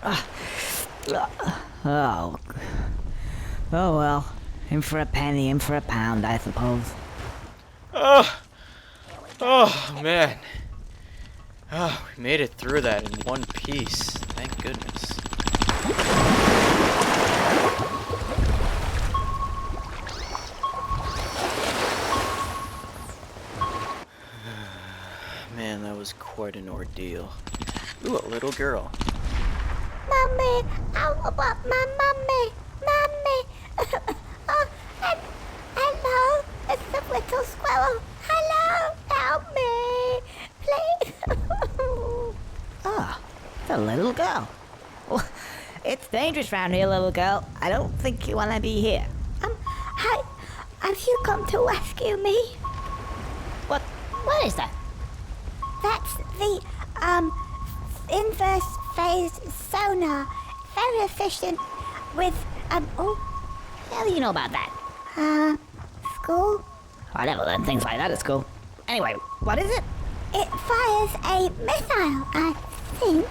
Oh. Oh well. In for a penny, in for a pound, I suppose. Oh, oh man. Oh, we made it through that in one piece. Thank goodness. Man, that was quite an ordeal. Ooh, a little girl. Mummy, I want my mummy. Mummy. Oh, and hello, it's the little squirrel. Hello, help me, please. Ah, the little girl. Well, it's dangerous round here, little girl. I don't think you want to be here. Hi, have you come to rescue me? What is that? That's the, inverse phase sonar. Very efficient with, How do you know about that? school. I never learned things like that at school. Anyway, what is it? It fires a missile, I think.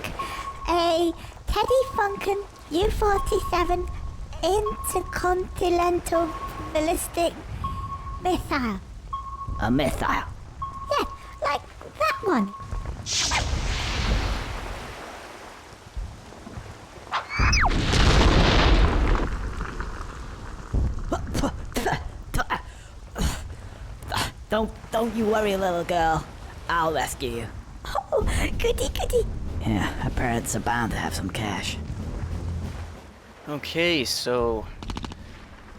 A Teddy Funkin U-47 intercontinental ballistic missile. A missile. Yeah, like that one. Don't you worry, little girl. I'll rescue you. Oh, goody goody. Yeah, our parents are bound to have some cash. Okay, so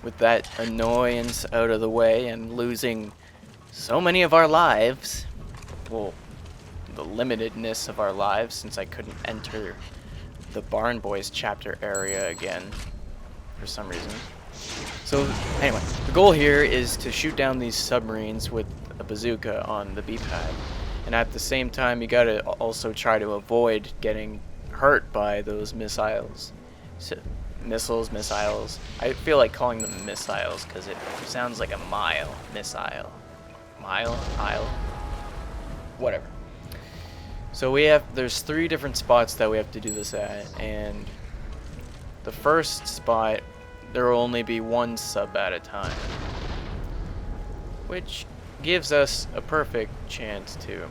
with that annoyance out of the way and losing so many of our lives, well, the limitedness of our lives since I couldn't enter the Barn Boys chapter area again for some reason. So anyway, the goal here is to shoot down these submarines with a bazooka on the B-pad. And at the same time, you gotta also try to avoid getting hurt by those missiles. Missiles. I feel like calling them missiles because it sounds like a mile. Missile. Mile? Isle? Whatever. So there's 3 different spots that we have to do this at, and the first spot, there will only be 1 sub at a time, which gives us a perfect chance to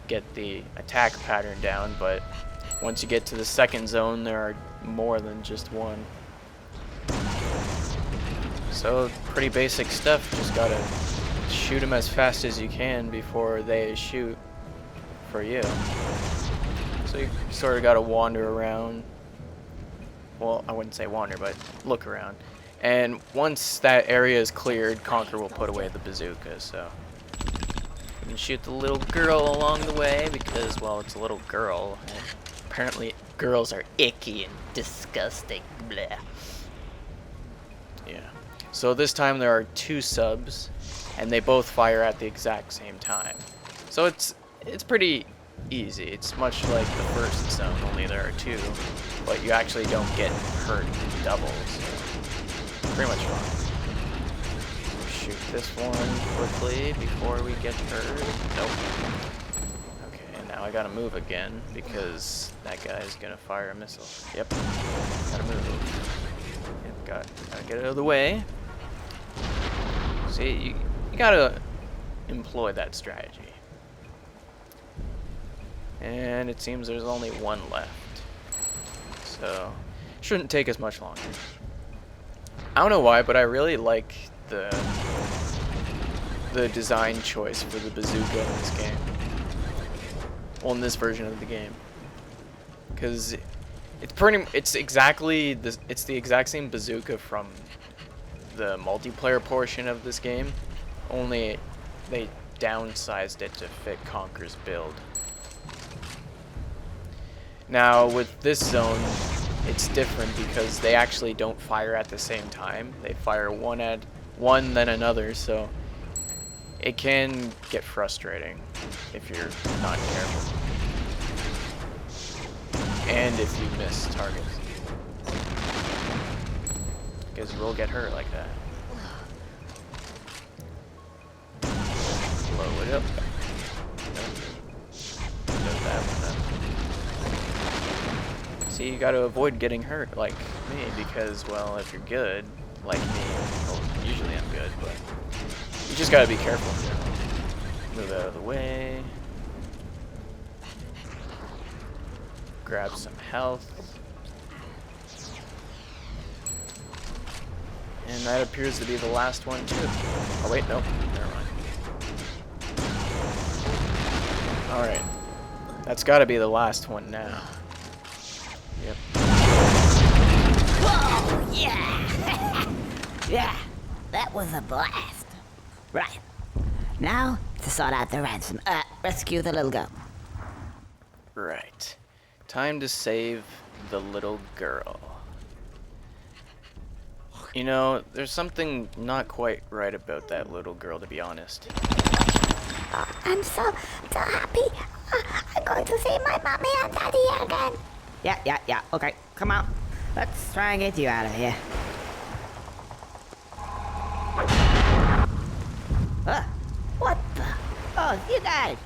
get the attack pattern down, but once you get to the second zone, there are more than just 1. So, pretty basic stuff, just gotta shoot them as fast as you can before they shoot for you. So you sort of gotta wander around. Well, I wouldn't say wander, but look around. And once that area is cleared, Conker will put away the bazooka, so you can shoot the little girl along the way because, well, it's a little girl, and apparently girls are icky and disgusting. Bleh. Yeah. So this time there are 2 subs, and they both fire at the exact same time. So it's pretty easy. It's much like the first zone, only there are 2, but you actually don't get hurt in doubles. So pretty much fun. Shoot this one quickly before we get hurt. Nope. Okay, and now I gotta move again because that guy's gonna fire a missile. Yep. Gotta move. Yep, gotta get out of the way. See, you gotta employ that strategy. And it seems there's only 1 left. So, shouldn't take us much longer. I don't know why, but I really like the design choice for the bazooka in this game. Well, in this version of the game. Because it's the exact same bazooka from the multiplayer portion of this game, only they downsized it to fit Conker's build. Now with this zone, it's different because they actually don't fire at the same time. They fire one at one then another, so it can get frustrating if you're not careful. And if you miss targets. Because you will get hurt like that. Blow it up. Nope. Blow that one up. See, you gotta avoid getting hurt like me because, well, if you're good, like me, well, usually I'm good, but you just gotta be careful. Move out of the way. Grab some health. And that appears to be the last one too. Oh wait, nope, never mind. Alright. That's gotta be the last one now. Yep. Whoa, yeah! Yeah, that was a blast. Right. Now, to sort out the ransom. Rescue the little girl. Right. Time to save the little girl. You know, there's something not quite right about that little girl, to be honest. I'm so happy. I'm going to see my mommy and daddy again. Yeah. Okay, come on. Let's try and get you out of here. What the? Oh, you guys.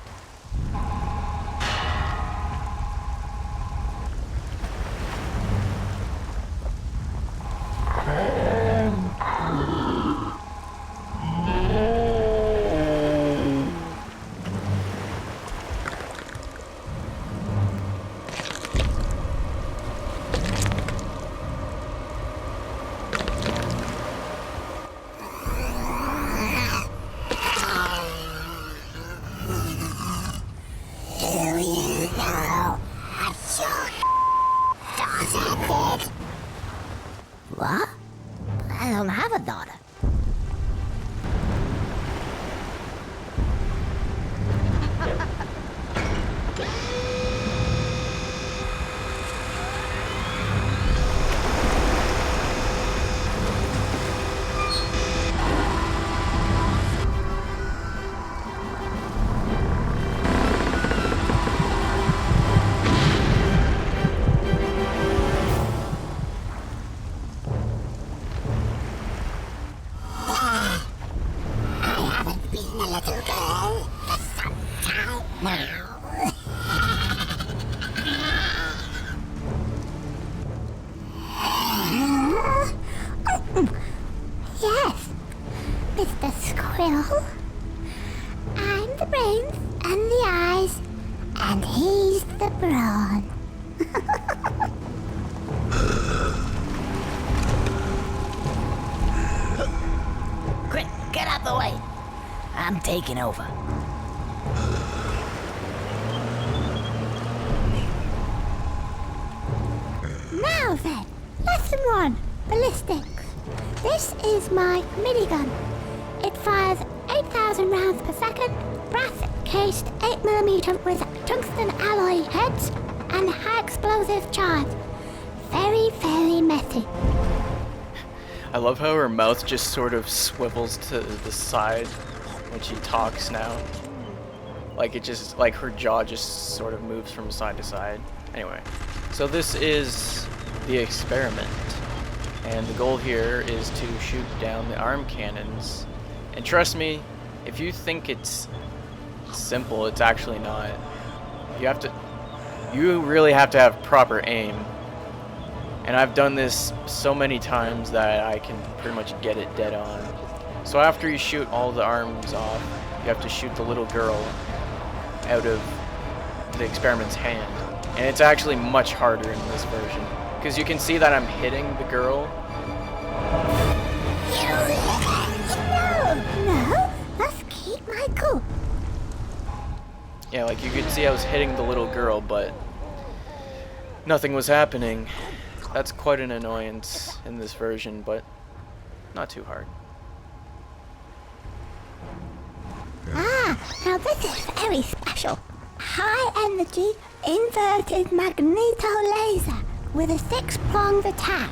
What? I don't have a daughter. Yes, Mr. Squirrel. I'm the brains and the eyes, and he's the brawn. Quick, get out the way. I'm taking over. Now then, lesson 1, ballistics. This is my minigun. It fires 8,000 rounds per second, brass-cased 8mm with tungsten alloy heads and high explosive charge. Very, very messy. I love how her mouth just sort of swivels to the side when she talks now. Like it just, like her jaw just sort of moves from side to side. Anyway, so this is the experiment. And the goal here is to shoot down the arm cannons. And trust me, if you think it's simple, it's actually not. You really have to have proper aim. And I've done this so many times that I can pretty much get it dead on. So after you shoot all the arms off, you have to shoot the little girl out of the experiment's hand. And it's actually much harder in this version. Because you can see that I'm hitting the girl. No, let's keep my cool. Yeah, like you could see I was hitting the little girl, but nothing was happening. That's quite an annoyance in this version, but not too hard. Now this is very special. High energy inverted magneto laser with a 6-pronged attack.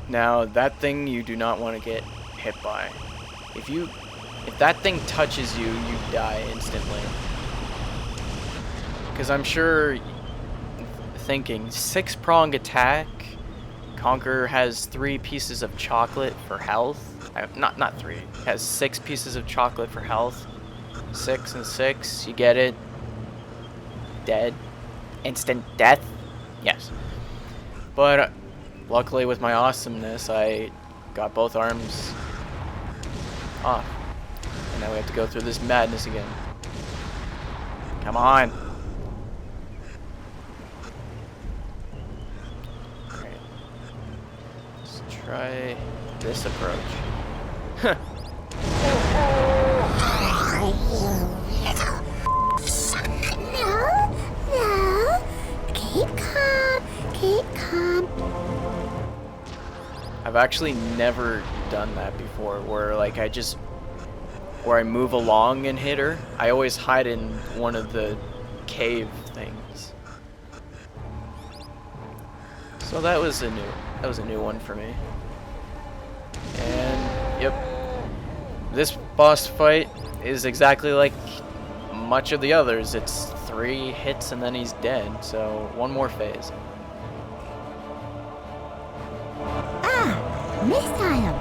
Now, that thing you do not want to get hit by. If that thing touches you, you die instantly. Because I'm sure thinking 6-pronged attack. Conker has 3 pieces of chocolate for health. Not 3. Has 6 pieces of chocolate for health. 6 and 6, you get it. Dead. Instant death. Yes. But luckily with my awesomeness, I got both arms off. And now we have to go through this madness again. Come on. Alright. Let's try this approach. Huh. No. Keep calm. Keep calm. I've actually never done that before, where like where I move along and hit her. I always hide in one of the cave things. So that was a new one for me. And yep, this boss fight is exactly like much of the others. It's 3 hits and then he's dead. So one more phase. Missile.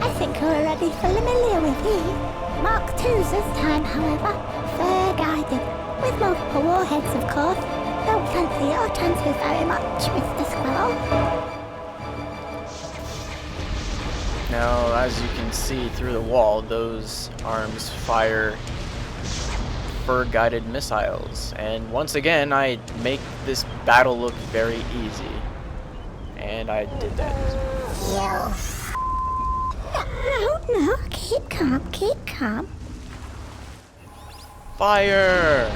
I think you're already familiar with these. Mark II's this time, however, fair guided, with multiple warheads, of course. Don't fancy your chances very much, Mr. Squirrel. Now, as you can see through the wall, those arms fire fur-guided missiles. And once again, I make this battle look very easy. And I did that. No, keep calm. Fire!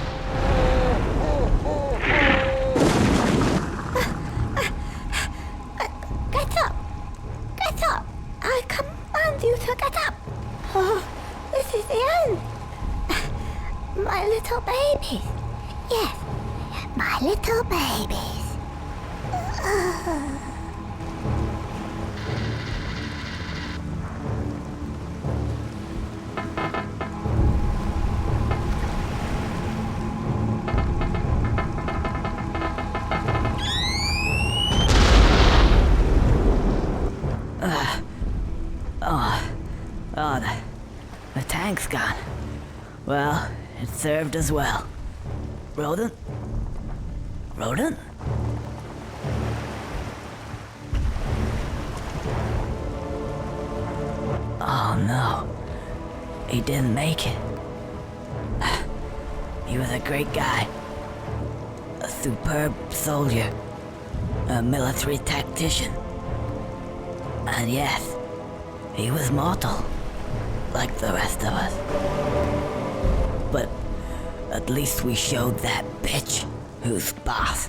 Get up! I command you to get up! Oh, this is the end! My little babies! Yes, my little babies! Oh, the tank's gone. Well, it served us well. Rodent? Rodent? Oh no. He didn't make it. He was a great guy. A superb soldier. A military tactician. And yes, he was mortal, like the rest of us. But at least we showed that bitch who's boss.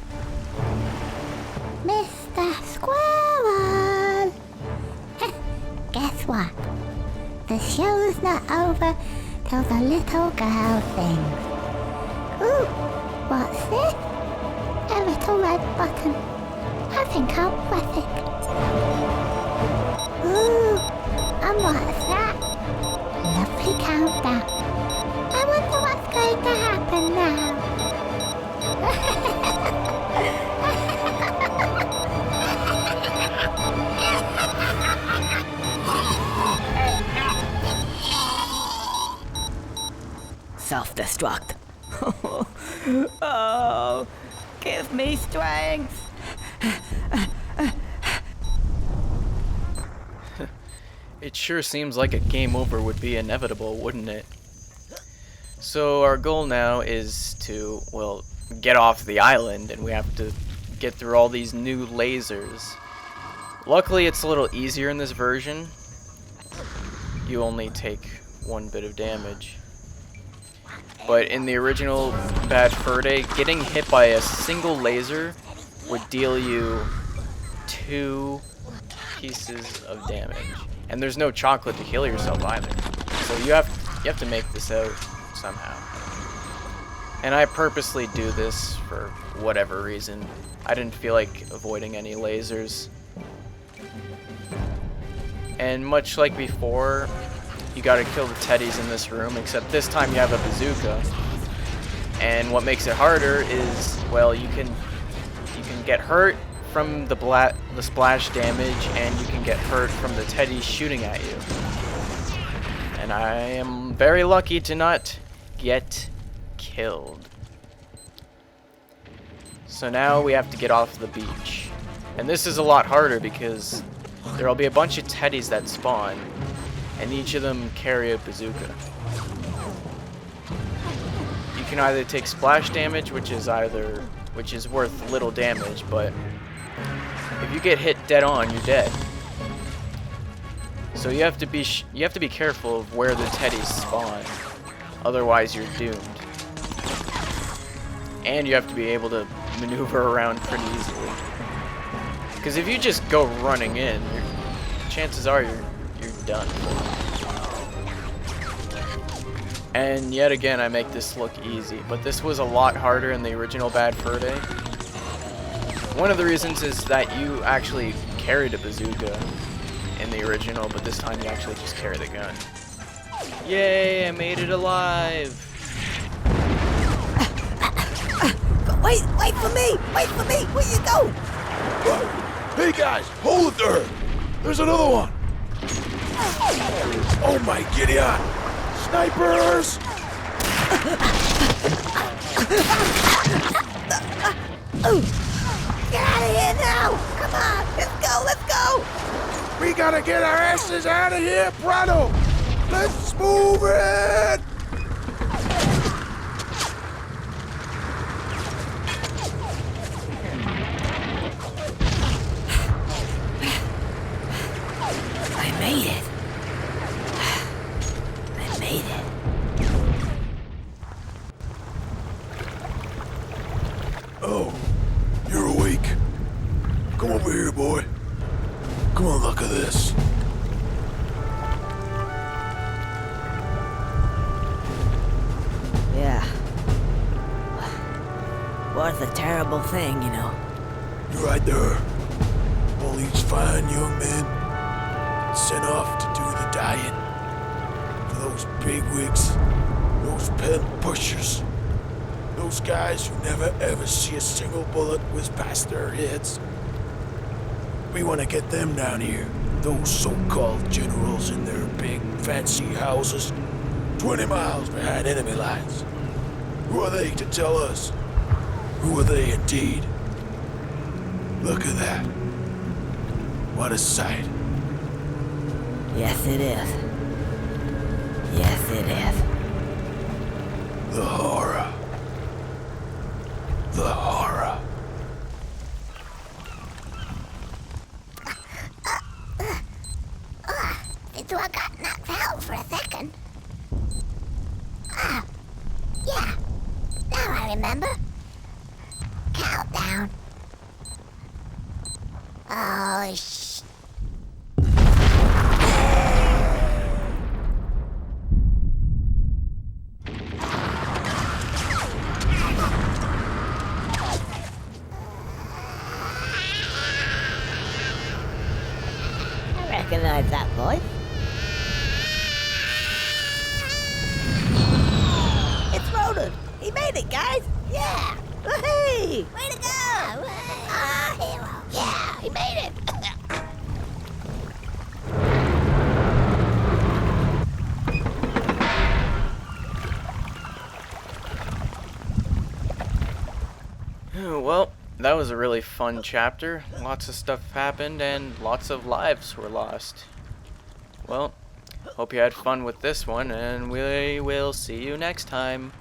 Mr. Squirrel! Guess what? The show's not over till the little girl sings. Ooh, what's this? A little red button. I think I'll press it. Ooh, and what's that? A lovely countdown. I wonder what's going to happen now. Self-destruct. Oh, give me strength. It sure seems like a game over would be inevitable, wouldn't it? So our goal now is to, well, get off the island, and we have to get through all these new lasers. Luckily, it's a little easier in this version. You only take 1 bit of damage. But in the original Bad Fur Day, getting hit by a single laser would deal you 2 pieces of damage. And there's no chocolate to heal yourself either. So you have to make this out somehow. And I purposely do this for whatever reason. I didn't feel like avoiding any lasers. And much like before, you gotta kill the teddies in this room, except this time you have a bazooka. And what makes it harder is, well, you can get hurt from the splash damage, and you can get hurt from the teddies shooting at you. And I am very lucky to not get killed. So now we have to get off the beach. And this is a lot harder because there'll be a bunch of teddies that spawn, and each of them carry a bazooka. You can either take splash damage, which is worth little damage, but if you get hit dead on, you're dead. So you have to be careful of where the teddies spawn, otherwise you're doomed. And you have to be able to maneuver around pretty easily. Because if you just go running in, chances are you're done. And yet again, I make this look easy, but this was a lot harder in the original Bad Fur Day. One of the reasons is that you actually carried a bazooka in the original, but this time you actually just carry the gun. Yay, I made it alive! Wait for me! Wait for me! Where you go? Hey guys, hold it there! There's another one! Oh my Gideon! Snipers! Get out of here now! Come on, let's go! We gotta get our asses out of here, Prado! Let's move it! I made it. I made it. Oh, you're awake. Come over here, boy. Come on, look at this. Yeah. Was a terrible thing, you know. You're right there. All these fine young men sent off to do the dying. For those bigwigs, those pen pushers, those guys who never ever see a single bullet whiz past their heads. We want to get them down here. Those so-called generals in their big fancy houses, 20 miles behind enemy lines. Who are they to tell us? Who are they indeed? Look at that. What a sight. Yes, it is. Yes, it is. The horror. The horror. So I got knocked out for a second. Ah, yeah. Now I remember. Countdown. Oh, I recognize that voice. It's Ronan. He made it, guys. Yeah. Hey! way to go! Ah, hero. Yeah, he made it. Well, that was a really fun chapter. Lots of stuff happened and lots of lives were lost. Well, hope you had fun with this one, and we will see you next time.